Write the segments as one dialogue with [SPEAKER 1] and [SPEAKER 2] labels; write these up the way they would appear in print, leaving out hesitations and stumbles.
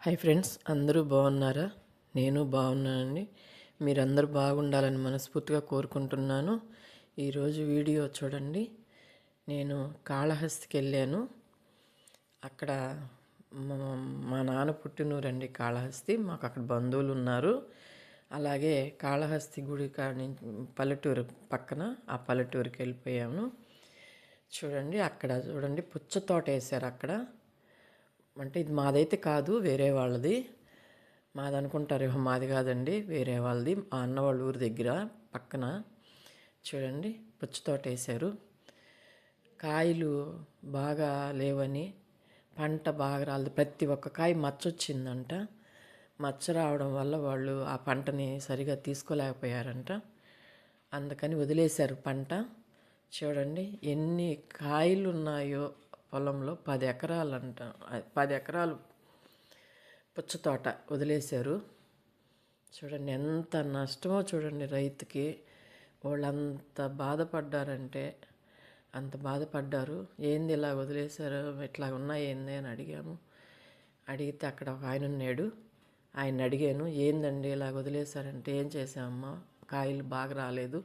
[SPEAKER 1] Hi friends, అందరూ బాగున్నారా? నేను బాగున్నానండి. మీరందరూ బాగుండాలని మనస్ఫూర్తిగా కోరుకుంటున్నాను. ఈరోజు వీడియో చూడండి. నేను కాళహస్తికి వెళ్ళాను. అక్కడ మా మా నాన్న పుట్టినూరండి కాళహస్తి. మాకు అక్కడ బంధువులు ఉన్నారు. అలాగే కాళహస్తి గుడి కాడి పల్లెటూరు పక్కన ఆ పల్లెటూరుకి వెళ్ళిపోయాము. చూడండి, అక్కడ చూడండి పుచ్చ తోట వేశారు అక్కడ. అంటే ఇది మాదైతే కాదు, వేరే వాళ్ళది. మాది అనుకుంటారు, మాది కాదండి, వేరే వాళ్ళది. మా అన్న వాళ్ళ ఊరి దగ్గర పక్కన చూడండి పుచ్చ తోట వేశారు. కాయలు బాగా లేవని, పంట బాగా రాలేదు. ప్రతి ఒక్క కాయ మచ్చ వచ్చిందంట. మచ్చ రావడం వల్ల వాళ్ళు ఆ పంటని సరిగా తీసుకోలేకపోయారంట. అందుకని వదిలేశారు పంట. చూడండి ఎన్ని కాయలు ఉన్నాయో పొలంలో. 10 ఎకరాలంట, 10 ఎకరాలు పుచ్చ తోట వదిలేశారు. చూడండి ఎంత నష్టమో చూడండి రైతుకి. వాళ్ళు అంత బాధపడ్డారంటే అంత బాధపడ్డారు. ఏంది ఇలా వదిలేశారు, ఇట్లా ఉన్నాయి ఏంది అని అడిగాము. అడిగితే అక్కడ ఒక ఆయన ఉన్నాడు. ఆయన అడిగాను, ఏందండి ఇలా వదిలేశారంటే, ఏం చేసామమ్మా, కాయలు బాగా రాలేదు,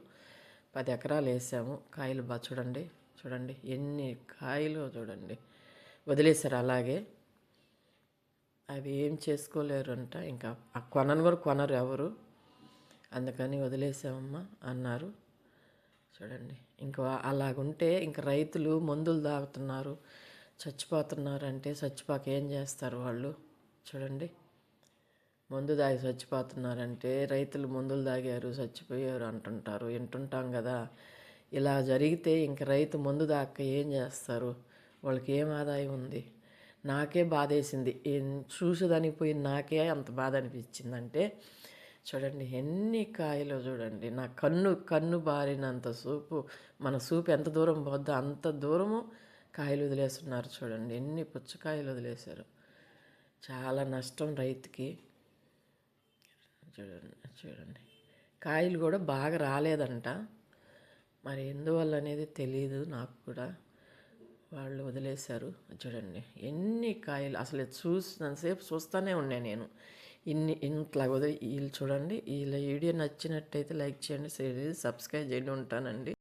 [SPEAKER 1] 10 ఎకరాలు వేసాము, కాయలు బాగా చూడండి చూడండి ఎన్ని కాయలు చూడండి వదిలేశారు అలాగే. అవి ఏం చేసుకోలేరంట, ఇంకా ఆ కొనను కూడా కొనరు ఎవరు, అందుకని వదిలేసామమ్మా అన్నారు. చూడండి ఇంకా అలాగుంటే ఇంకా రైతులు మందులు తాగుతున్నారు, చచ్చిపోతున్నారంటే చచ్చిపోక ఏం చేస్తారు వాళ్ళు. చూడండి మందు తాగి చచ్చిపోతున్నారంటే, రైతులు మందులు తాగారు చచ్చిపోయారు అంటుంటారు, వింటుంటాం కదా. ఇలా జరిగితే ఇంక రైతు మందు తాగక ఏం చేస్తారు, వాళ్ళకి ఏం ఆదాయం ఉంది. నాకే బాధ వేసింది, చూసేదానికి పోయి నాకే అంత బాధ అనిపించిందంటే చూడండి ఎన్ని కాయలు చూడండి. నా కన్ను బారినంత సూపు, మన సూపు ఎంత దూరం పోద్దో అంత దూరము కాయలు వదిలేస్తున్నారు. చూడండి ఎన్ని పుచ్చకాయలు వదిలేశారు. చాలా నష్టం రైతుకి. చూడండి కాయలు కూడా బాగా రాలేదంట. మరి ఎందువల్ల అనేది తెలియదు నాకు కూడా. వాళ్ళు వదిలేశారు. చూడండి ఎన్ని కాయలు, అసలు చూసినంతసేపు చూస్తూనే ఉన్నాను నేను. ఇంట్లా వీళ్ళు చూడండి. వీళ్ళ వీడియో నచ్చినట్టయితే లైక్ చేయండి, షేర్ చేయండి, సబ్స్క్రైబ్ చేయండి. ఉంటానండి.